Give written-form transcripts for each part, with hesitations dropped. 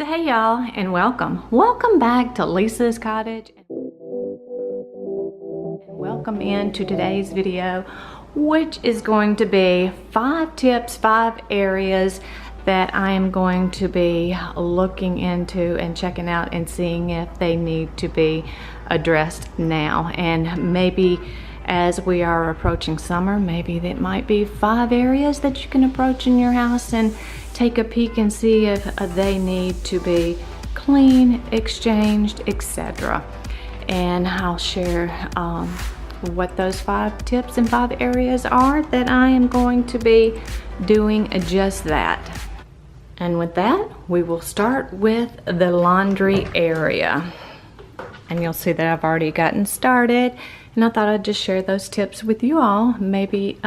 So hey y'all, and welcome back to Leesah's Cottage, and welcome into today's video, which is going to be 5 tips, 5 areas that I am going to be looking into and checking out and seeing if they need to be addressed now. And maybe as we are approaching summer, maybe that might be 5 areas that you can approach in your house and take a peek and see if they need to be clean, exchanged, etc. And I'll share what those 5 tips and 5 areas are that I am going to be doing just that. And with that, we will start with the laundry area. And you'll see that I've already gotten started, and I thought I'd just share those tips with you all. Maybe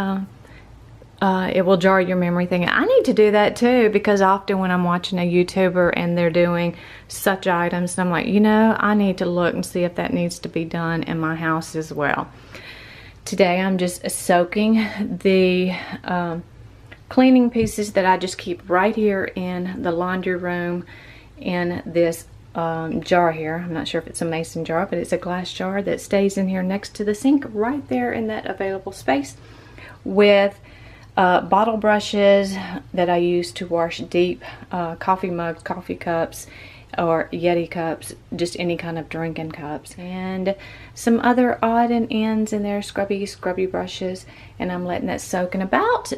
it will jar your memory thinking, I need to do that too, because often when I'm watching a YouTuber and they're doing such items, I'm like, you know, I need to look and see if that needs to be done in my house as well. Today I'm just soaking the cleaning pieces that I just keep right here in the laundry room in this jar here. I'm not sure if it's a mason jar, but it's a glass jar that stays in here next to the sink right there in that available space, with bottle brushes that I use to wash deep coffee mugs, coffee cups, or Yeti cups, just any kind of drinking cups, and some other odd and ends in there, scrubby brushes. And I'm letting that soak in about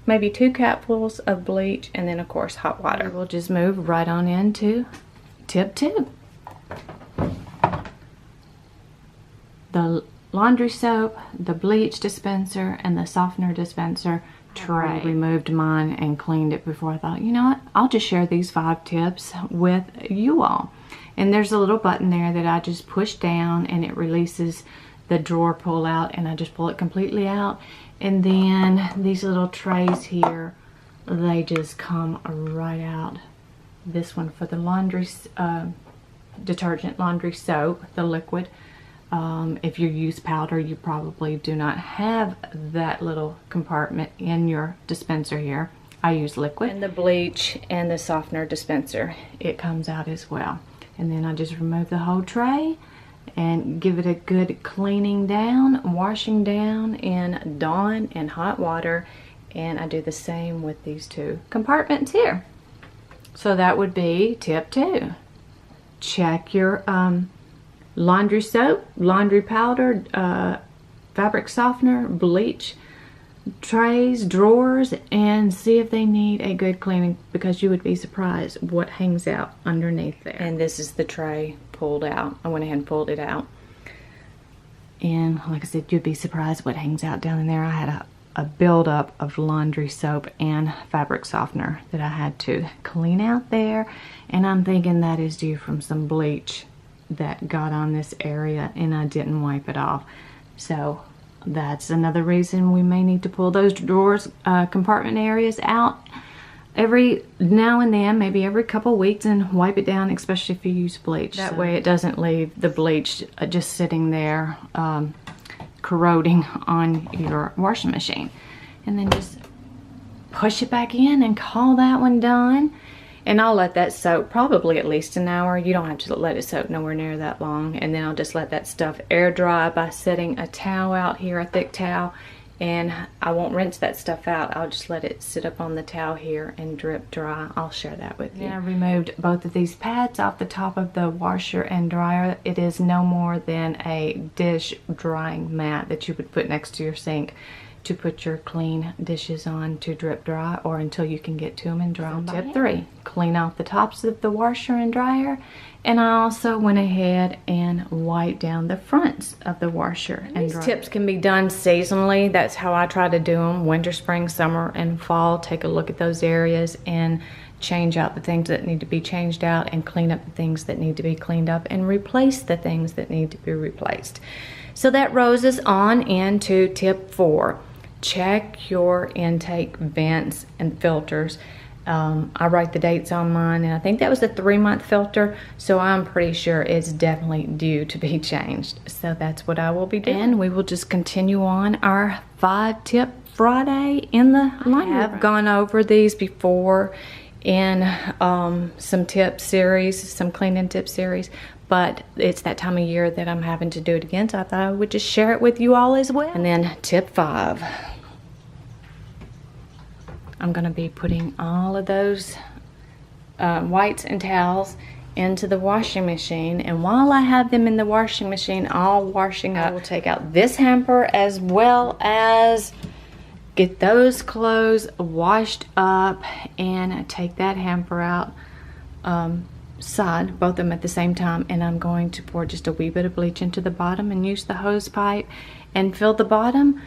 maybe 2 cupfuls of bleach, and then of course hot water. We'll just move right on into tip 2. The laundry soap, the bleach dispenser, and the softener dispenser tray. I removed mine and cleaned it before. I thought, you know what, I'll just share these 5 tips with you all. And there's a little button there that I just push down and it releases the drawer pull out, and I just pull it completely out. And then these little trays here, they just come right out. This one for the laundry detergent, laundry soap, the liquid. If you use powder, you probably do not have that little compartment in your dispenser here. I use liquid. And the bleach and the softener dispenser, it comes out as well. And then I just remove the whole tray and give it a good cleaning down, washing down in Dawn and hot water. And I do the same with these 2 compartments here. So that would be tip 2. Check your laundry soap, laundry powder, fabric softener, bleach trays, drawers, and see if they need a good cleaning, because you would be surprised what hangs out underneath there. And this is the tray pulled out. I went ahead and pulled it out. And like I said, you'd be surprised what hangs out down in there. I had a buildup of laundry soap and fabric softener that I had to clean out there. And I'm thinking that is due from some bleach that got on this area and I didn't wipe it off. So that's another reason we may need to pull those drawers, compartment areas out every now and then, maybe every couple weeks, and wipe it down, especially if you use bleach. That way it doesn't leave the bleach just sitting there corroding on your washing machine. And then just push it back in and call that one done. And I'll let that soak probably at least an hour. You don't have to let it soak nowhere near that long. And then I'll just let that stuff air dry by setting a towel out here, a thick towel. And I won't rinse that stuff out. I'll just let it sit up on the towel here and drip dry. I'll share that with you. And I removed both of these pads off the top of the washer and dryer. It is no more than a dish drying mat that you would put next to your sink to put your clean dishes on to drip dry, or until you can get to them and dry them. Tip 3, clean off the tops of the washer and dryer. And I also went ahead and wiped down the fronts of the washer and dryer. These tips can be done seasonally. That's how I try to do them. Winter, spring, summer, and fall. Take a look at those areas and change out the things that need to be changed out, and clean up the things that need to be cleaned up, and replace the things that need to be replaced. So that rolls us on into tip 4. Check your intake vents and filters. I write the dates on mine, and I think that was a 3-month filter, so I'm pretty sure it's definitely due to be changed. So that's what I will be doing. And we will just continue on our 5 tip Friday in the laundry room. I've gone over these before in some tip series, some cleaning tip series, but it's that time of year that I'm having to do it again, so I thought I would just share it with you all as well. And then tip 5, I'm gonna be putting all of those whites and towels into the washing machine, and while I have them in the washing machine all washing up, I will take out this hamper as well as get those clothes washed up and take that hamper out side, both of them at the same time, and I'm going to pour just a wee bit of bleach into the bottom and use the hose pipe and fill the bottom,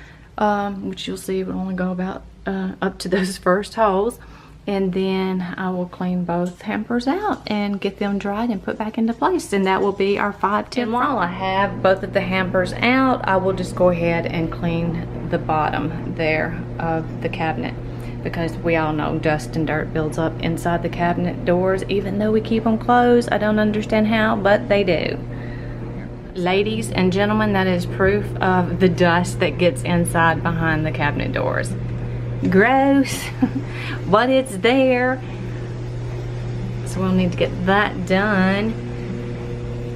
which you'll see will only go about up to those first holes. And then I will clean both hampers out and get them dried and put back into place. And that will be our 5 tips. And while I have both of the hampers out, I will just go ahead and clean the bottom there of the cabinet, because we all know dust and dirt builds up inside the cabinet doors, even though we keep them closed. I don't understand how, but they do. Ladies and gentlemen, that is proof of the dust that gets inside behind the cabinet doors. Gross, but it's there. So we'll need to get that done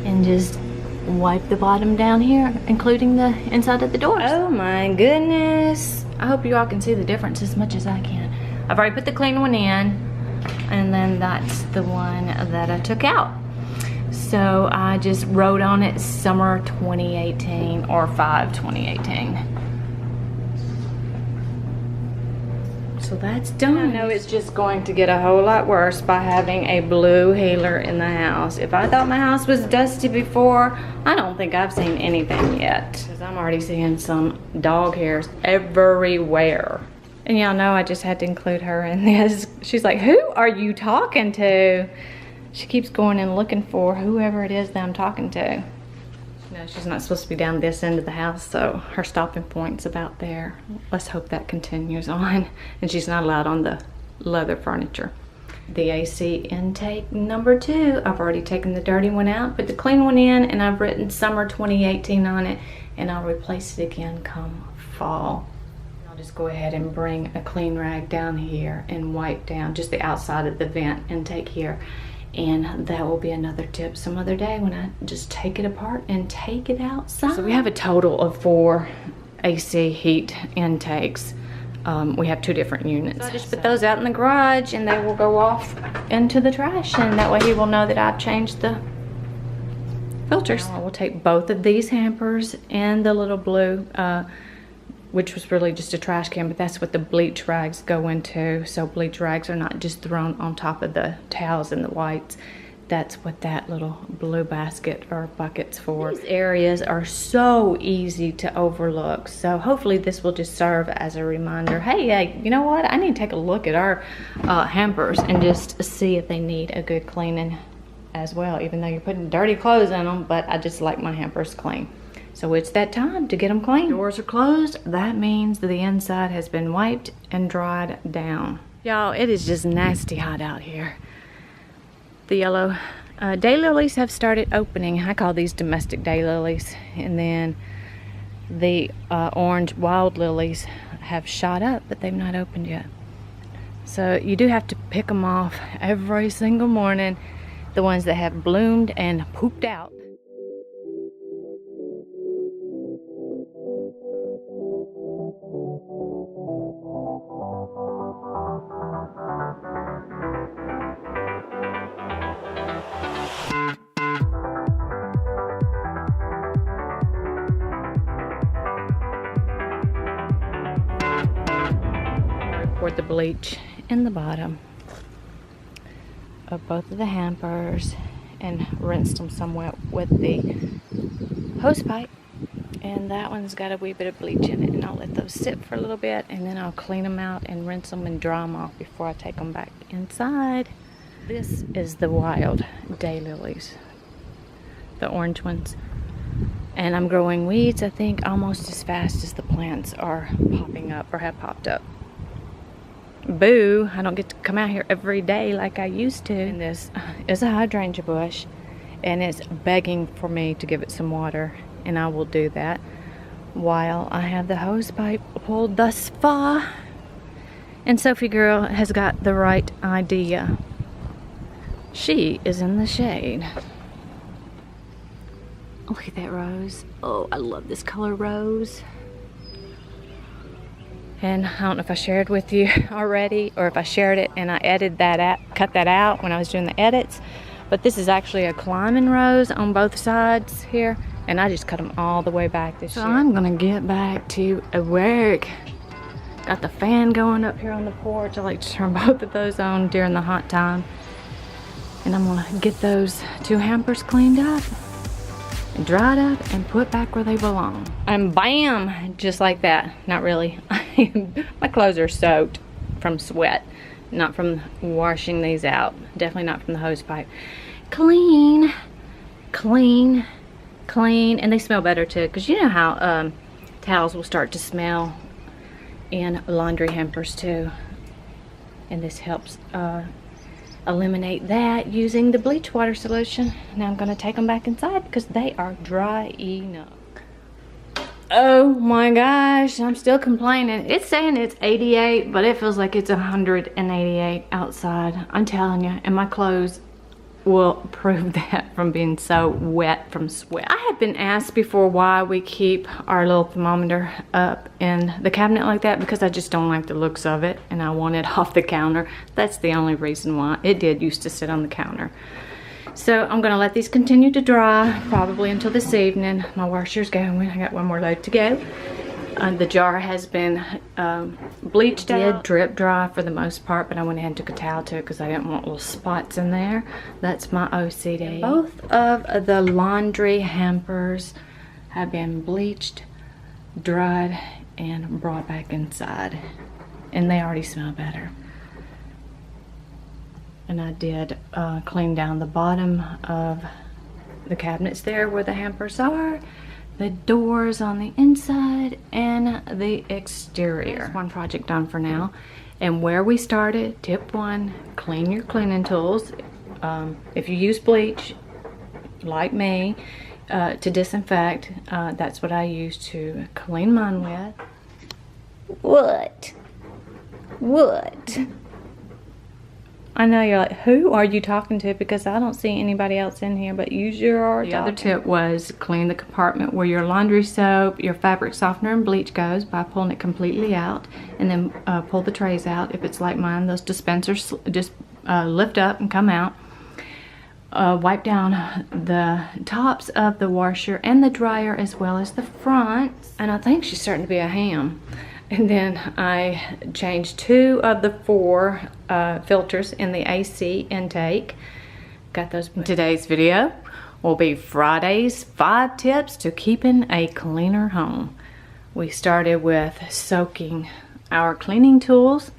and just wipe the bottom down here, including the inside of the doors. Oh my goodness. I hope you all can see the difference as much as I can. I've already put the clean one in, and then that's the one that I took out. So I just wrote on it summer 2018 or 5/2018. So that's done. I know it's just going to get a whole lot worse by having a blue healer in the house. If I thought my house was dusty before, I don't think I've seen anything yet, because I'm already seeing some dog hairs everywhere. And y'all know I just had to include her in this. She's like, who are you talking to? She keeps going and looking for whoever it is that I'm talking to. No, she's not supposed to be down this end of the house, so her stopping point's about there. Let's hope that continues on. And she's not allowed on the leather furniture. The AC intake number 2, I've already taken the dirty one out, put the clean one in, and I've written summer 2018 on it, and I'll replace it again come fall. I'll just go ahead and bring a clean rag down here and wipe down just the outside of the vent intake here. And that will be another tip some other day when I just take it apart and take it outside. So we have a total of 4 AC heat intakes. We have 2 different units. So I just put those out in the garage and they will go off into the trash, and that way he will know that I've changed the filters. Now I will take both of these hampers and the little blue, which was really just a trash can, but that's what the bleach rags go into. So bleach rags are not just thrown on top of the towels and the whites. That's what that little blue basket or bucket's for. These areas are so easy to overlook. So hopefully this will just serve as a reminder. Hey, you know what? I need to take a look at our hampers and just see if they need a good cleaning as well, even though you're putting dirty clothes in them, but I just like my hampers clean. So it's that time to get them clean. Doors are closed. That means that the inside has been wiped and dried down. Y'all, it is just nasty hot out here. The yellow daylilies have started opening. I call these domestic daylilies. And then the orange wild lilies have shot up, but they've not opened yet. So you do have to pick them off every single morning. The ones that have bloomed and pooped out. Pour the bleach in the bottom of both of the hampers and rinse them somewhat with the hose pipe. And that one's got a wee bit of bleach in it, and I'll let those sit for a little bit, and then I'll clean them out and rinse them and dry them off before I take them back inside. This is the wild daylilies, the orange ones. And I'm growing weeds, I think, almost as fast as the plants are popping up or have popped up. Boo, I don't get to come out here every day like I used to. And this is a hydrangea bush, and it's begging for me to give it some water, and I will do that while I have the hose pipe pulled thus far. And Sophie girl has got the right idea. She is in the shade. Look at that rose. Oh, I love this color rose. And I don't know if I shared with you already or if I shared it and I edited that out, cut that out when I was doing the edits. But this is actually a climbing rose on both sides here. And I just cut them all the way back this year. So I'm gonna get back to work. Got the fan going up here on the porch. I like to turn both of those on during the hot time. And I'm gonna get those 2 hampers cleaned up, and dried up, and put back where they belong. And bam, just like that. Not really. My clothes are soaked from sweat, not from washing these out. Definitely not from the hose pipe. Clean, clean, clean, and they smell better too. Because you know how towels will start to smell in laundry hampers too. And this helps eliminate that using the bleach water solution. Now I'm going to take them back inside because they are dry enough. Oh my gosh, I'm still complaining. It's saying it's 88, but it feels like it's 188 outside. I'm telling you, and my clothes will prove that from being so wet from sweat. I have been asked before why we keep our little thermometer up in the cabinet like that, because I just don't like the looks of it and I want it off the counter. That's the only reason why. It did used to sit on the counter. So I'm gonna let these continue to dry probably until this evening. My washer's going. I got one more load to go. The jar has been bleached out. It did drip dry for the most part, but I went ahead and took a towel to it because I didn't want little spots in there. That's my OCD. Both of the laundry hampers have been bleached, dried, and brought back inside. And they already smell better. And I did clean down the bottom of the cabinets there where the hampers are, the doors on the inside, and the exterior. That's one project done for now. And where we started, tip 1, clean your cleaning tools. If you use bleach, like me, to disinfect, that's what I use to clean mine with. What? I know you're like, who are you talking to? Because I don't see anybody else in here, but you sure are. The other tip was clean the compartment where your laundry soap, your fabric softener, and bleach goes by pulling it completely out, and then pull the trays out. If it's like mine, those dispensers just lift up and come out. Wipe down the tops of the washer and the dryer as well as the fronts. And I think she's starting to be a ham. And then I changed 2 of the 4 filters in the AC intake. Got those. Today's video will be Friday's 5 tips to keeping a cleaner home. We started with soaking our cleaning tools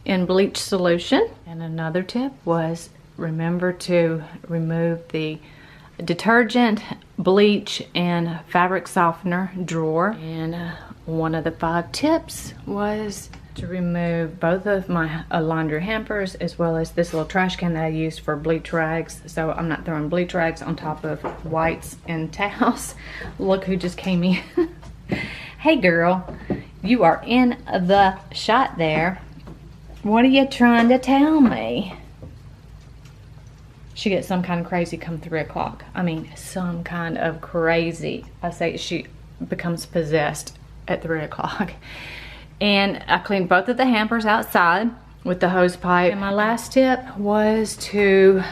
in bleach solution. And another tip was remember to remove the detergent, bleach, and fabric softener drawer. And one of the 5 tips was to remove both of my laundry hampers as well as this little trash can that I used for bleach rags, so I'm not throwing bleach rags on top of whites and towels. Look who just came in. Hey girl, you are in the shot there. What are you trying to tell me? She gets some kind of crazy come 3 o'clock. I mean, some kind of crazy. I say she becomes possessed at 3 o'clock. And I cleaned both of the hampers outside with the hose pipe. And my last tip was to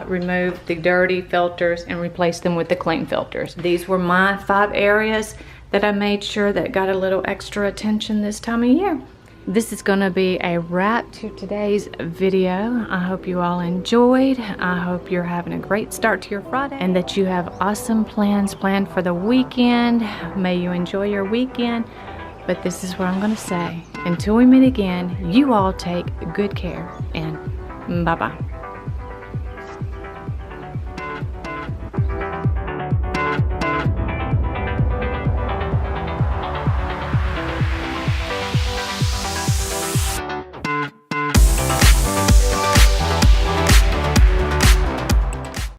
remove the dirty filters and replace them with the clean filters. These were my 5 areas that I made sure that got a little extra attention this time of year. This is going to be a wrap to today's video. I hope you all enjoyed. I hope you're having a great start to your Friday and that you have awesome plans planned for the weekend. May you enjoy your weekend. But this is what I'm going to say. Until we meet again, you all take good care and bye-bye.